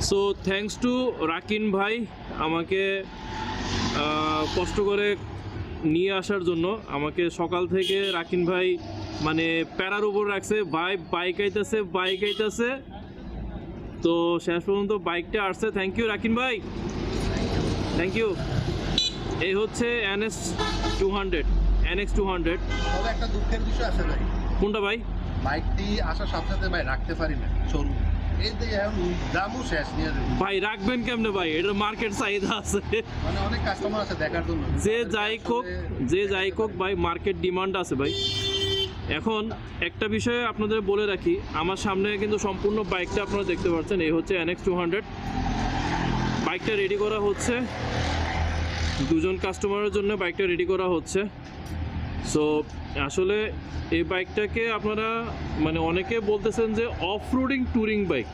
So thanks to Rakin ভাই আমাকে কষ্ট করে নিয়ে আসার জন্য। আমাকে সকাল থেকে রাকিন ভাই মানে প্যারার উপর রাখছে, ভাই বাইক আইতেছে। তো শেষ পর্যন্ত বাইকটা আসছে। থ্যাংক ইউ রাকিন ভাই, থ্যাংক ইউ। এই হচ্ছে NX 200। তবে একটা দুঃখের বিষয় আছে ভাই। কোনটা ভাই? বাইকটি আসার সাথে সাথে ভাই রাখতে পারি না শোরুম, এই যে এখন দামও শেষ নিয়ে যাবে। ভাই রাখবেন কেমনে ভাই? এটার মার্কেট চাহিদা আছে, মানে অনেক কাস্টমার আছে দেখার জন্য। যে যাই হোক ভাই, মার্কেট ডিমান্ড আছে ভাই। এখন একটা বিষয়ে আপনাদের বলে রাখি, আমার সামনে কিন্তু সম্পূর্ণ বাইকটা আপনারা দেখতে পাচ্ছেন। এই হচ্ছে NX 200। বাইকটা রেডি করা হচ্ছে, দুজন কাস্টমারের জন্য বাইকটা রেডি করা হচ্ছে। সো আসলে এই বাইকটাকে আপনারা মানে অনেকে বলতেছেন যে off roading touring bike,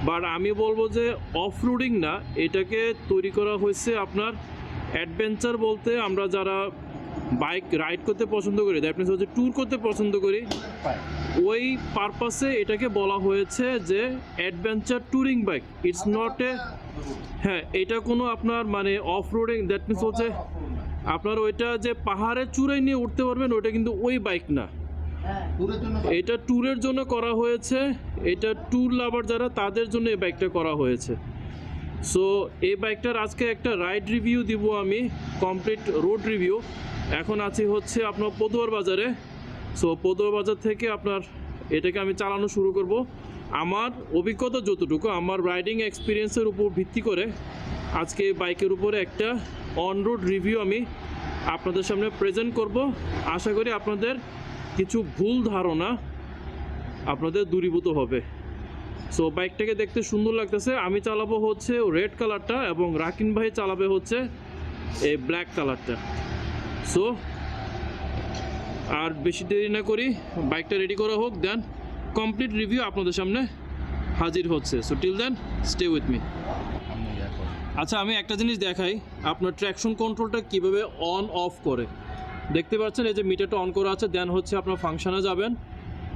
but আমি বলবো যে অফ রোডিং না, এটাকে তৈরি করা হয়েছে আপনার অ্যাডভেঞ্চার বলতে আমরা যারা বাইক রাইড করতে পছন্দ করি, দ্যাট মিনস হচ্ছে ট্যুর করতে পছন্দ করি, ওই পারপাসে এটাকে বলা হয়েছে যে adventure touring bike. It's not a, হ্যাঁ এটা কোনো আপনার মানে অফ রোডিং, দ্যাট মিনস হচ্ছে আপনার ওইটা যে পাহাড়ে চূড়ায় নিয়ে উঠতে পারবেন ওইটা কিন্তু ওই বাইক না। এটা ট্যুরের জন্য করা হয়েছে, এটা ট্যুর লাভার যারা তাদের জন্য এই বাইকটা করা হয়েছে। সো এই বাইকটার আজকে একটা রাইড রিভিউ দিব আমি, কমপ্লিট রোড রিভিউ। এখন আছি হচ্ছে আপনার পদুয়ার বাজারে। সো পদুয়ার বাজার থেকে আপনার এটাকে আমি চালানো শুরু করব। আমার অভিজ্ঞতা যতটুকু, আমার রাইডিং এক্সপিরিয়েন্সের উপর ভিত্তি করে আজকে এই বাইকের উপরে একটা অন রোড রিভিউ আমি আপনাদের সামনে প্রেজেন্ট করব। আশা করি আপনাদের কিছু ভুল ধারণা আপনাদের দূরীভূত হবে। সো বাইকটাকে দেখতে সুন্দর লাগতেছে। আমি চালাবো হচ্ছে রেড কালারটা এবং রাকিন ভাই চালাবে হচ্ছে এই ব্ল্যাক কালারটা। সো আর বেশি দেরি না করি, বাইকটা রেডি করা হোক, দেন কমপ্লিট রিভিউ আপনাদের সামনে হাজির হচ্ছে। So till then stay with me. আচ্ছা আমি একটা জিনিস দেখাই, আপনার ট্র্যাকশন কন্ট্রোলটা কীভাবে অন অফ করে। দেখতে পাচ্ছেন এই যে মিটারটা অন করা আছে, দেন হচ্ছে আপনার ফাংশনে যাবেন।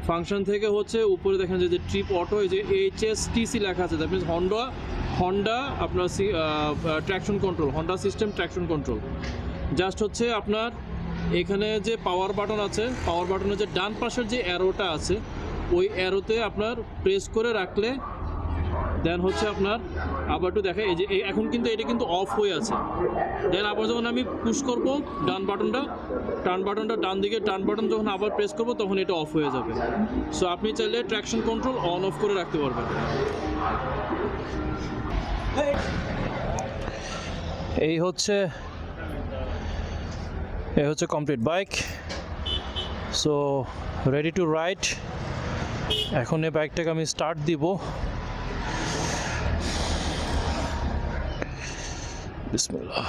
ফাংশন থেকে হচ্ছে উপরে দেখেন যে ট্রিপ অটো, এই যে HSTC লেখা আছে, দ্যাট মিনস হন্ডা আপনার traction control, Honda system traction control. Just হচ্ছে আপনার এখানে যে পাওয়ার বাটন আছে, পাওয়ার বাটনের যে ডান পাশের যে অ্যারোটা আছে, ওই অ্যারোতে আপনার প্রেস করে রাখলে দেন হচ্ছে আপনার আবার একটু দেখে এই যে এখন কিন্তু এটা কিন্তু অফ হয়ে আছে। দেন আবার যখন আমি পুশ করব টার্ন বাটনটা ডান দিকে, টার্ন বাটন যখন আবার প্রেস করব তখন এটা অফ হয়ে যাবে। সো আপনি চাইলে ট্র্যাকশন কন্ট্রোল অন অফ করে রাখতে পারবেন। এই হচ্ছে complete bike. So ready to ride. এখন এই বাইকটাকে আমি স্টার্ট দিব। বিসমিল্লাহ।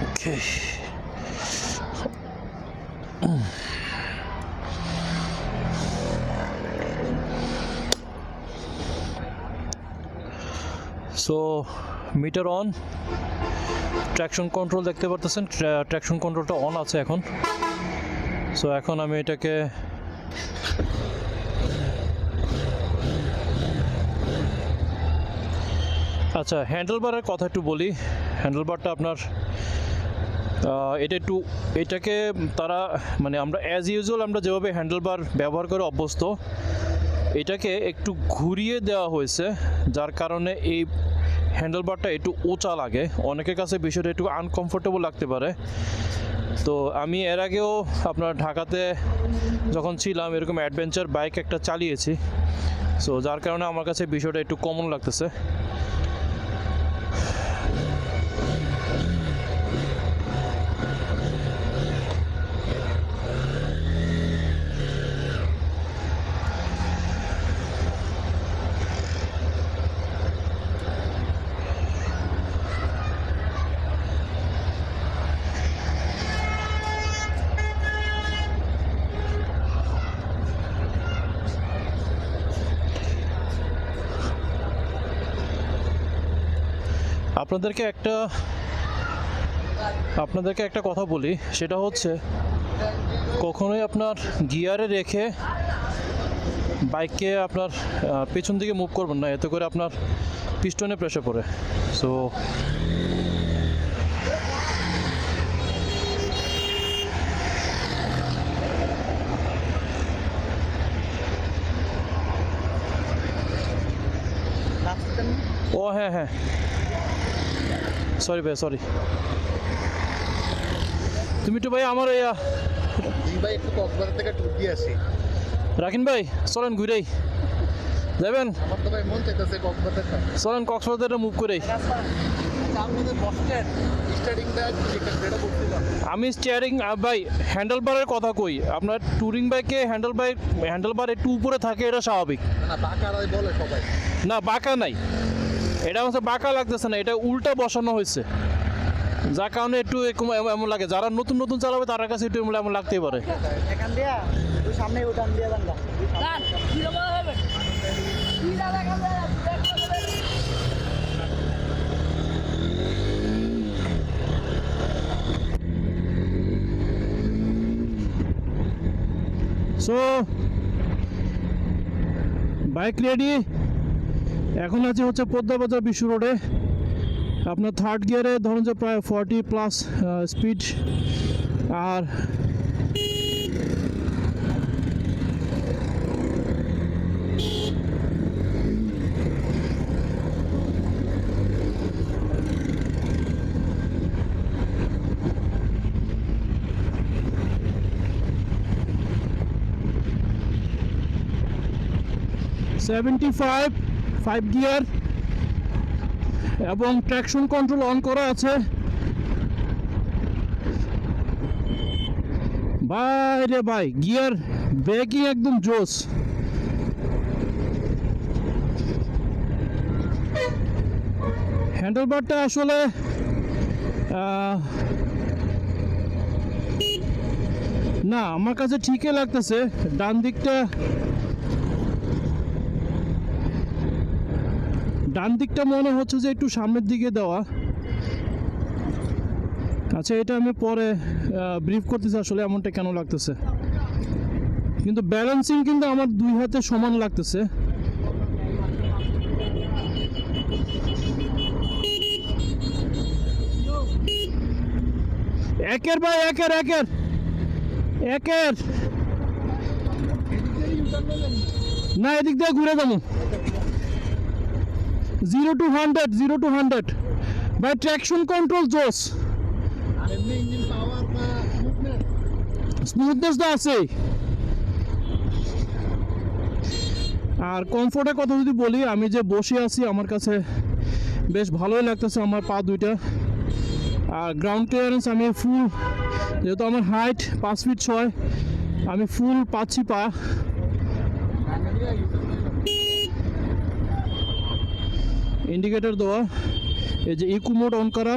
Okay, so meter on, traction control দেখতে পারতেছেন, ট্র্যাকশন কন্ট্রোলটা অন আছে এখন। সো এখন আমি এটাকে আচ্ছা হ্যান্ডেলবারের কথা একটু বলি। হ্যান্ডেলবারটা আপনার এটাকে তারা মানে আমরা অ্যাজ ইউজুয়াল আমরা যেভাবে হ্যান্ডেলবার ব্যবহার করে অভ্যস্ত, এটাকে একটু ঘুরিয়ে দেওয়া হয়েছে, যার কারণে এই হ্যান্ডেলবারটা একটু উঁচা লাগে। অনেকের কাছে বিষয়টা একটু আনকমফোর্টেবল লাগতে পারে। তো আমি এর আগেও আপনার ঢাকাতে যখন ছিলাম এরকম অ্যাডভেঞ্চার বাইক একটা চালিয়েছি। সো যার কারণে আমার কাছে বিষয়টা একটু কমন লাগতেছে। আপনাদেরকে একটা কথা বলি, সেটা হচ্ছে কখনোই আপনার গিয়ারে রেখে বাইককে আপনার পেছন দিকে মুভ করবেন না, এতে করে আপনার পিস্টনে প্রেসার পড়ে। সো ও হ্যাঁ হ্যাঁ, সরি ভাই সরি। তুমি একটু ভাই আমার ভাই একটু কক্সবাজার থেকে ট্যুর দিয়ে আসি। রাকিন ভাই চলেন ঘুরেই যাবেন, আমার তো ভাই মন চাইতেছে কক্সবাজারটা। চলেন কক্সবাজারটা মুভ করেই। আপনাদের বস স্ট্যান্ড স্টার্টিংটা যেটা বলছিলাম আমি স্টিয়ারিং ভাই হ্যান্ডেল বারের কথা কই, আপনার ট্যুরিং বাইকে হ্যান্ডেল বার একটু উপরে থাকে, এটা স্বাভাবিক না, বাঁকারাই বলে সবাই। না, বাঁকা নাই, এটা হচ্ছে বাঁকা লাগতেছে না, এটা উল্টা বসানো হয়েছে, যার কারণে একটু এমন লাগে। যারা নতুন নতুন চালাবে তার কাছে একটু এমন লাগতেই পারে। এখান দিয়া তুই সামনে উঠান দিয়ে বান্দা সো বাইক রেডি, এখন আছে হচ্ছে পদ্মা বাজার বিশ্ব রোডে। আপনার থার্ড গিয়ারে ধরুন যে প্রায় 40+ স্পিড, আর ফাইভ গিয়ার এবং ট্র্যাকশন কন্ট্রোল অন করা আছে। ভাই রে ভাই, গিয়ার ব্রেকিং একদম জোস। হ্যান্ডেল বারটা আসলে না, আমার কাছে ঠিকই লাগতেছে। ডান দিকটা মনে হচ্ছে যে একটু সামনের দিকে দেওয়া। আচ্ছা, এটা আমি পরে ব্রিফ করতেছি আসলে এমনটা কেন লাগতেছে, কিন্তু ব্যালেন্সিং কিন্তু আমার দুই হাতে সমান লাগতেছে। একের ভাই একের না, এদিক দিয়ে ঘুরে যাবো। 0 to 100 বাই ট্র্যাকশন কন্ট্রোল জোস। আর এমনি ইঞ্জিন পাওয়ার বা স্মুথনেস তো আছে। আর কমফোর্টের কথা যদি বলি, আমি যে বসে আছি আমার কাছে বেশ ভালোই লাগতেছে আমার পা দুইটা। আর গ্রাউন্ড ক্লিয়ারেন্স আমি ফুল, যেহেতু আমার হাইট 5 ফিট 6, আমি ফুল পাচ্ছি পা। ইন্ডিকেটর দেওয়া, এই যে ইকো মোড অন করা।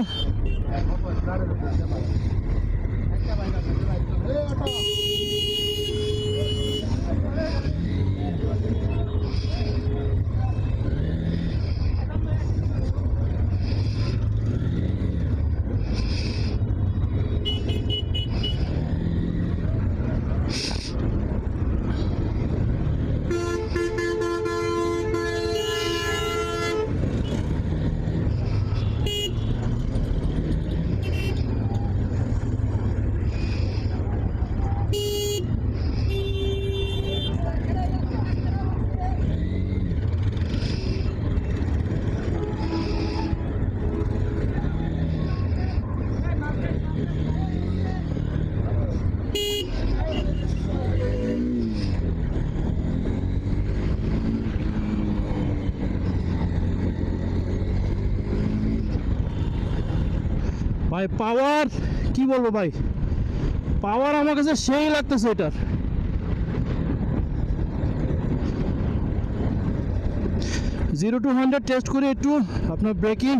ভাই পাওয়ার কি বলবো ভাই, পাওয়ার আমার কাছে সেই লাগতেছে এটার। জিরো টু 100 টেস্ট করে একটু আপনার breaking.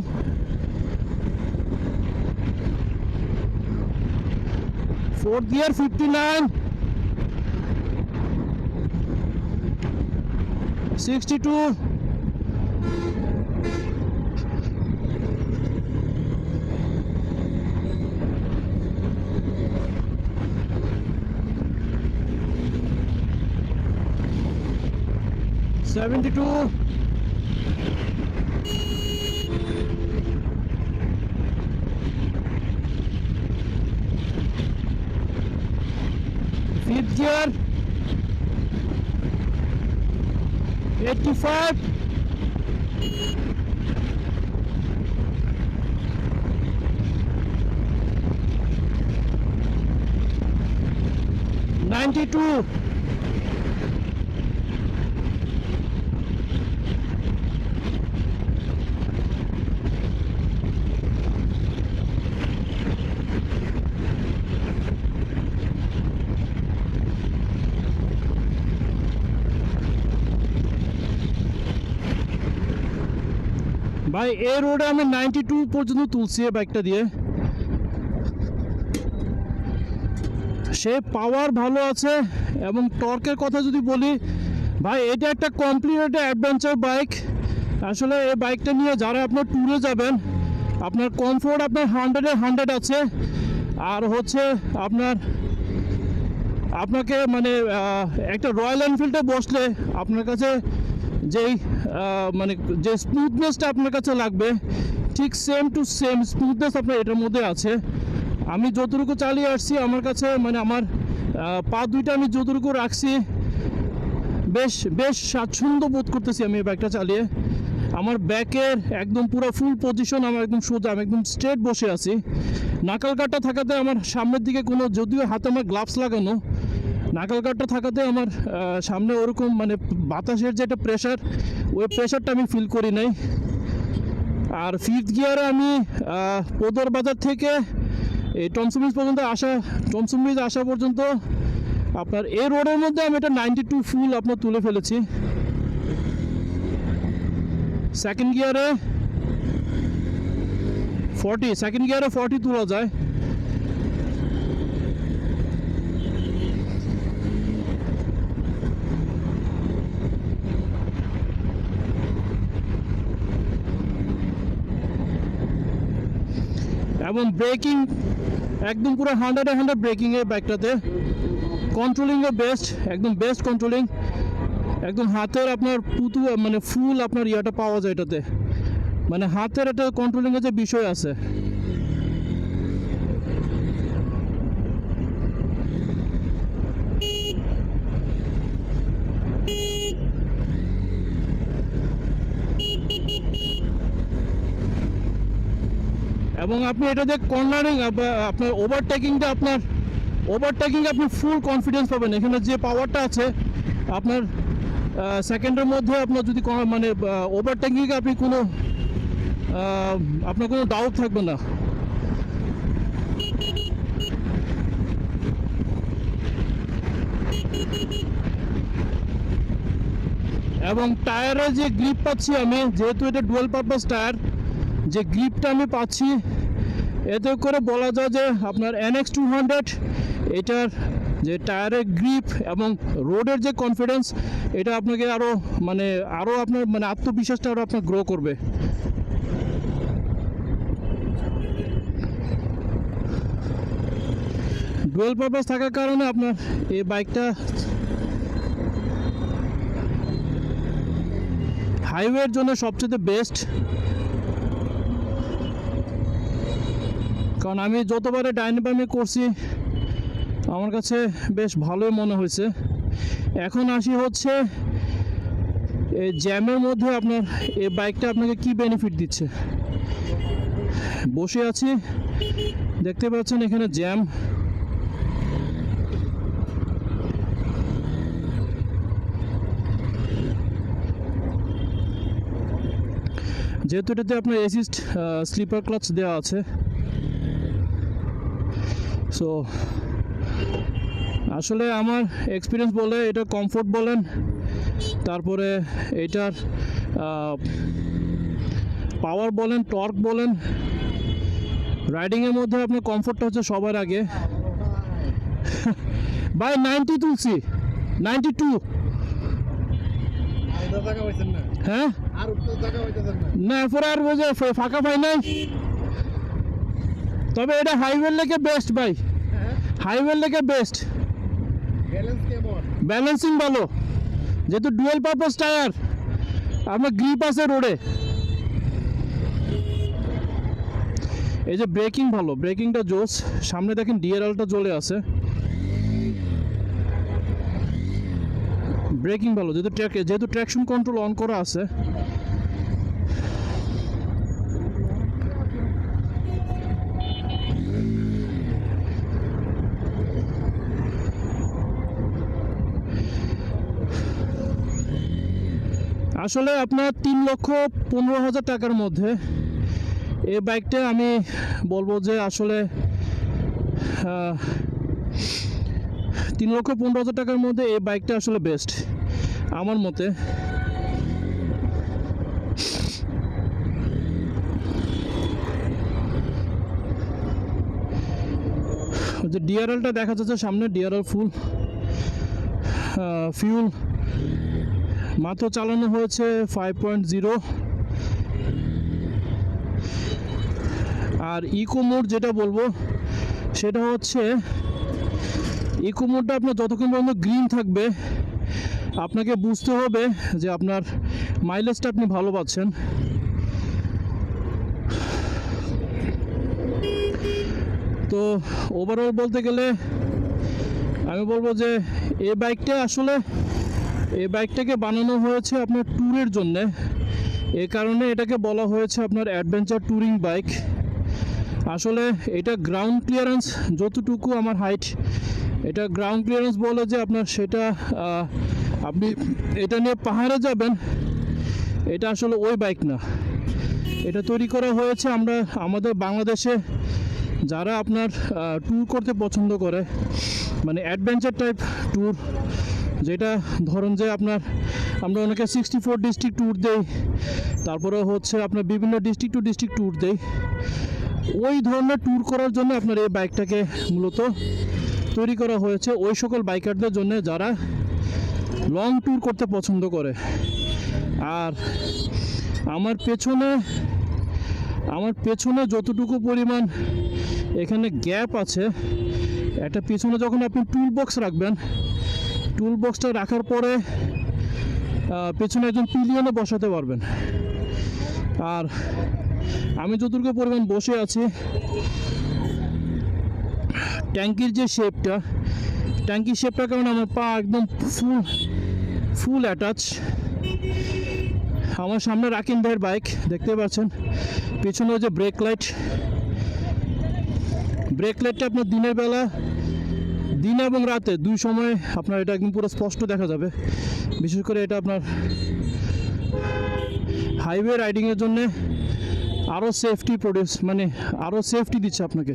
Fourth gear 59, 62, 72, 5th gear, 85, 92, ভাই এই রোডে আমি 92 পর্যন্ত তুলছি এই বাইকটা দিয়ে। সে পাওয়ার ভালো আছে এবং টর্কের কথা যদি বলি ভাই, এটা একটা কমপ্লিট একটা অ্যাডভেঞ্চার বাইক। আসলে এই বাইকটা নিয়ে যারা আপনার ট্যুরে যাবেন, আপনার কমফোর্ট আপনার 100-এ 100 আছে। আর হচ্ছে আপনাকে মানে একটা রয়্যাল এনফিল্ডে বসলে আপনার কাছে যেই মানে যে স্মুথনেসটা আপনার কাছে লাগবে, ঠিক সেম টু সেম স্মুথনেস আপনার এটার মধ্যে আছে। আমি যতটুকু চালিয়ে আসছি আমার কাছে মানে আমার পা দুইটা আমি যতটুকু রাখছি বেশ স্বাচ্ছন্দ্য বোধ করতেছি আমি এই বাইকটা চালিয়ে। আমার ব্যাকের একদম পুরো ফুল পজিশন আমার একদম সোজা, আমি একদম স্ট্রেট বসে আছি। নাকাল কাটটা থাকাতে আমার সামনের দিকে কোনো, যদিও হাতে আমার গ্লাভস লাগানো, নাকাল কাটটা থাকাতে আমার সামনে ওরকম মানে বাতাসের যে একটা প্রেশার, ওই প্রেশারটা আমি ফিল করি নাই। আর 5th গিয়ারে আমি পোদর বাজার থেকে এই টমসন ব্রিজ আসা পর্যন্ত আপনার এই রোডের মধ্যে আমি এটা 92 ফুল আপনার তুলে ফেলেছি। 2nd গিয়ারে 40 তোলা যায়। এবং ব্রেকিং একদম পুরো 100-এ 100 ব্রেকিং এই বাইকটাতে। কন্ট্রোলিংও বেস্ট, একদম বেস্ট কন্ট্রোলিং। একদম হাতের আপনার পুতু মানে ফুল আপনার ইয়াটা পাওয়া যায় এটাতে, মানে হাতের একটা কন্ট্রোলিংয়ের যে বিষয় আছে। এবং আপনি এটাতে কর্নারিং আপনার ওভারটেকিং আপনি ফুল কনফিডেন্স পাবেন। এখানে যে পাওয়ারটা আছে আপনার সেকেন্ডের মধ্যে আপনার যদি মানে ওভারটেকিংয়ে আপনি কোনো আপনার কোনো ডাউট থাকবে না। এবং টায়ারের যে গ্রিপ পাচ্ছি আমি, যেহেতু এটা ডুয়াল পারপাস টায়ার, যে গ্রিপটা আমি পাচ্ছি এতে করে বলা যায় যে আপনার NX 200 এটার যে টায়ারের গ্রিপ এবং রোডের যে কনফিডেন্স, এটা আপনাকে আরও আপনার মানে আত্মবিশ্বাসটা আরও আপনার গ্রো করবে। ডুয়াল পারপাস থাকার কারণে আপনার এই বাইকটা হাইওয়ের জন্য সবচেয়ে বেস্ট। কারণ আমি যতবারে ডাইনামি করছি আমার কাছে বেশ ভালোই মনে হয়েছে। এখন আসি হচ্ছে এই জ্যামের মধ্যে আপনার এই বাইকটা আপনাকে কি বেনিফিট দিচ্ছে। বসে আছি, দেখতে পাচ্ছেন এখানে জ্যাম। যেহেতু এটাতে আপনার অ্যাসিস্ট স্লিপার ক্লাচ দেওয়া আছে, সো আসলে আমার এক্সপিরিয়েন্স বলে, এটা কমফোর্ট বলেন, তারপরে এটার পাওয়ার বলেন, টর্ক বলেন, রাইডিংয়ের মধ্যে আপনার কমফোর্টটা হচ্ছে সবার আগে। ভাই 90 তুলছি, 92। হ্যাঁ না, এরপরে আর বোঝে ফাঁকা পাই নাই। তবে এটা হাইওয়ের লেগে বেস্ট ভাই, হাইওয়ের লেগে বেস্ট। ব্যালেন্সিং ভালো, যেহেতু ডুয়াল পারপাস টায়ার। আপনার গ্রিপ আছে রোডে। এই যে ব্রেকিং ভালো, ব্রেকিংটা জোস। সামনে দেখেন ডিআরএলটা জ্বলে আছে, ব্রেকিং ভালো, যেহেতু ট্র্যাকশন কন্ট্রোল অন করা আছে। আসলে আপনার 3,15,000 টাকার মধ্যে এই বাইকটা আমি বলবো যে আসলে 3,15,000 টাকার মধ্যে এই বাইকটা আসলে বেস্ট আমার মতে। যে ডিআরএলটা দেখা যাচ্ছে সামনে, ডিআরএল ফুল ফিউল, মাত্র চালানো হয়েছে 5.0। আর ইকো মোড যেটা বলবো সেটা হচ্ছে, ইকো মোডটা আপনার যতক্ষণ পর্যন্ত গ্রিন থাকবে আপনাকে বুঝতে হবে যে আপনার মাইলেজটা আপনি ভালো পাচ্ছেন। তো ওভারঅল বলতে গেলে আমি বলবো যে এই বাইকটাকে বানানো হয়েছে আপনার ট্যুরের জন্যে। এই কারণে এটাকে বলা হয়েছে আপনার অ্যাডভেঞ্চার ট্যুরিং বাইক। আসলে এটা গ্রাউন্ড ক্লিয়ারেন্স যতটুকু আমার হাইট, এটা গ্রাউন্ড ক্লিয়ারেন্স বলে যে আপনার সেটা আপনি এটা নিয়ে পাহাড়ে যাবেন, এটা আসলে ওই বাইক না। এটা তৈরি করা হয়েছে আমাদের বাংলাদেশে যারা আপনার ট্যুর করতে পছন্দ করে, মানে অ্যাডভেঞ্চার টাইপ ট্যুর, যেটা ধরুন যে আমরা অনেকে 64 ডিস্ট্রিক্ট ট্যুর দেই, তারপরে হচ্ছে আপনার বিভিন্ন ডিস্ট্রিক্ট টু ডিস্ট্রিক্ট ট্যুর দেই। ওই ধরনের ট্যুর করার জন্য আপনার এই বাইকটাকে মূলত তৈরি করা হয়েছে, ওই সকল বাইকারদের জন্য যারা লং ট্যুর করতে পছন্দ করে। আর আমার পেছনে যতটুকু পরিমাণ এখানে গ্যাপ আছে, একটা পেছনে যখন আপনি টুল বক্স রাখবেন, টুল বক্সটা রাখার পরে পেছনে একজন পিলিয়নে বসাতে পারবেন। আর আমি যতটুকু পরিমাণ বসে আছি, ট্যাঙ্কির যে শেপটা কারণ আমার পা একদম ফুল অ্যাটাচ। আমার সামনে রাকিন ভাইয়ের বাইক দেখতে পাচ্ছেন, পেছনে যে ব্রেক লাইটটা আপনার দিনের বেলা, দিন এবং রাতে দুই সময় আপনার এটা একদম পুরো স্পষ্ট দেখা যাবে। বিশেষ করে এটা আপনার হাইওয়ে রাইডিংয়ের জন্যে আরও সেফটি দিচ্ছে আপনাকে।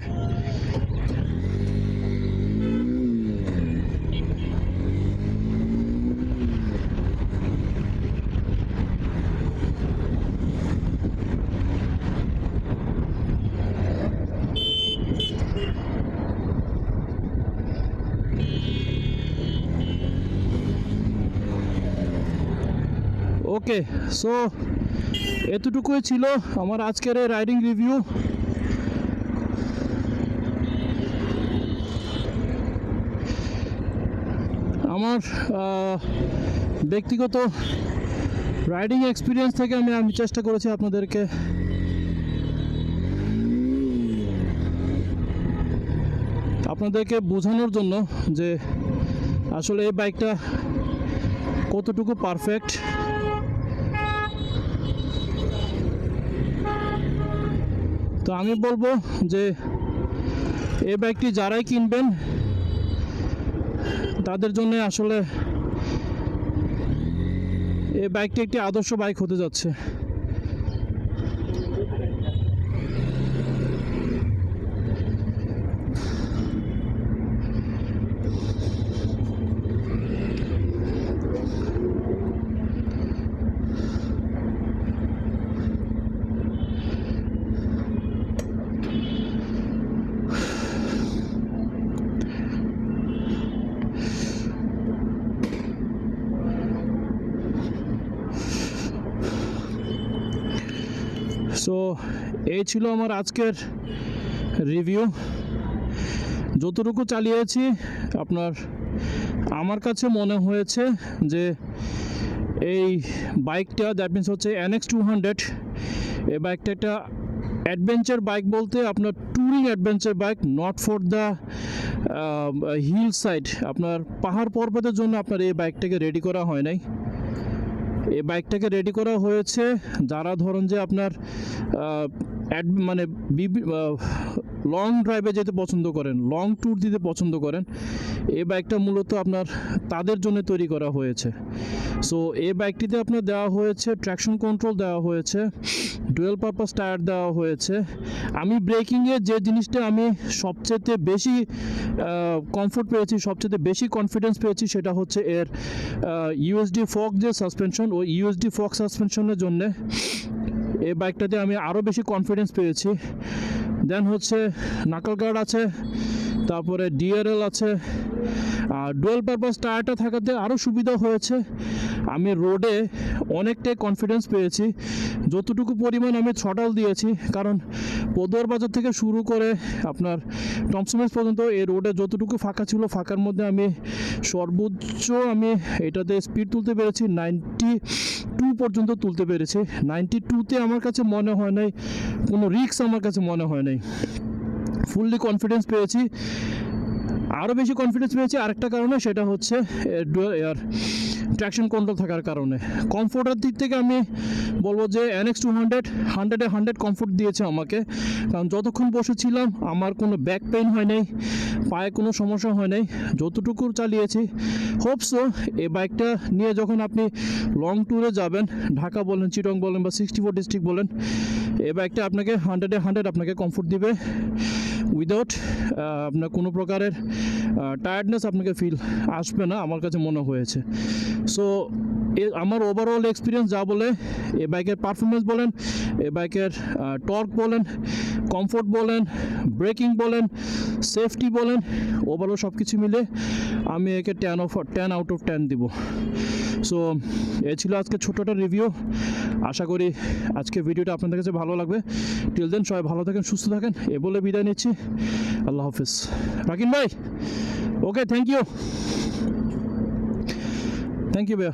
ওকে, সো এতটুকুই ছিল আমার আজকের এই রাইডিং রিভিউ। আমার ব্যক্তিগত রাইডিং এক্সপিরিয়েন্স থেকে আমি চেষ্টা করেছি আপনাদেরকে বোঝানোর জন্য যে আসলে এই বাইকটা কতটুকু পারফেক্ট। তো আমি বলবো যে এই বাইকটি যারাই কিনবেন তাদের জন্য আসলে এই বাইকটি একটি আদর্শ বাইক হতে যাচ্ছে। সো এই ছিল আমার আজকের রিভিউ। যতটুকু চালিয়েছি আমার কাছে মনে হয়েছে যে এই বাইকটা দ্যাট মিনস হচ্ছে NX200। এই বাইকটা একটা অ্যাডভেঞ্চার বাইক বলতে আপনার touring adventure bike, not for the hill side. আপনার পাহাড় পর্বতের জন্য আপনার এই বাইকটাকে রেডি করা হয় নাই। এই বাইকটাকে রেডি করা হয়েছে যারা ধরুন যে আপনার মানে লং ড্রাইভে যেতে পছন্দ করেন, লং ট্যুর দিতে পছন্দ করেন, এই বাইকটা মূলত আপনার তাদের জন্য তৈরি করা হয়েছে। সো এই বাইকটিতে আপনার দেওয়া হয়েছে ট্র্যাকশন কন্ট্রোল দেওয়া হয়েছে, ডুয়েল পারপাস টায়ার দেওয়া হয়েছে। আমি ব্রেকিংয়ে যে জিনিসটা আমি সবচেয়ে বেশি কমফোর্ট পেয়েছি, সবচেয়ে বেশি কনফিডেন্স পেয়েছি, সেটা হচ্ছে এর ইউএসডি ফক যে সাসপেনশন, ওই ইউএসডি ফক সাসপেনশনের জন্যে এই বাইকটাতে আমি আরও বেশি কনফিডেন্স পেয়েছি। দেন হচ্ছে নাকল গার্ড আছে, তারপরে ডিআরএল আছে, আর ডুয়েল পারপাস টায়ারটা থাকাতে আরও সুবিধা হয়েছে। আমি রোডে অনেকটাই কনফিডেন্স পেয়েছি, যতটুকু পরিমাণ আমি থ্রটল দিয়েছি, কারণ পদুয়ার বাজার থেকে শুরু করে আপনার টমসমিস পর্যন্ত এই রোডে যতটুকু ফাঁকা ছিল, ফাঁকার মধ্যে আমি সর্বোচ্চ আমি এটাতে স্পিড তুলতে পেরেছি 92 পর্যন্ত তুলতে পেরেছি। 92তে আমার কাছে মনে হয় নাই কোনো রিস্ক, আমার কাছে মনে হয় নাই। ফুললি কনফিডেন্স পেয়েছি। আরও বেশি কনফিডেন্স পেয়েছি আরেকটা কারণে, সেটা হচ্ছে এর ট্র্যাকশন কন্ট্রোল থাকার কারণে। কমফোর্টের দিক থেকে আমি বলবো যে NX200 100 কমফোর্ট দিয়েছে আমাকে, কারণ যতক্ষণ বসেছিলাম আমার কোনো ব্যাক পেইন হয় নাই, পায়ে কোনো সমস্যা হয় নাই, যতটুকু চালিয়েছি। হোপসো এই বাইকটা নিয়ে যখন আপনি লং ট্যুরে যাবেন, ঢাকা বলেন, চিটং বলেন বা 64 ডিস্ট্রিক্ট বলেন, এই বাইকটা আপনাকে 100 আপনাকে কমফোর্ট দিবে উইদাউট আপনার কোনো প্রকারের টায়ার্ডনেস আপনাকে ফিল আসবে না, আমার কাছে মনে হয়েছে। সো আমার ওভারঅল এক্সপিরিয়েন্স যা বলে, এ বাইকের পারফরমেন্স বলেন, এ বাইকের টর্ক বলেন, কমফোর্ট বলেন, ব্রেকিং বলেন, সেফটি বলেন, ওভারঅল সব কিছু মিলে আমি একে 10 আউট অফ 10 দিব। সো এ ছিল আজকে ছোট্ট একটা রিভিউ। আশা করি আজকে ভিডিওটা আপনাদের কাছে ভালো লাগবে। টিল দেন সবাই ভালো থাকেন, সুস্থ থাকেন, এ বলে বিদায় নিচ্ছি। আল্লাহ হাফিজ। রাকিন ভাই, ওকে, থ্যাংক ইউ ভাইয়া।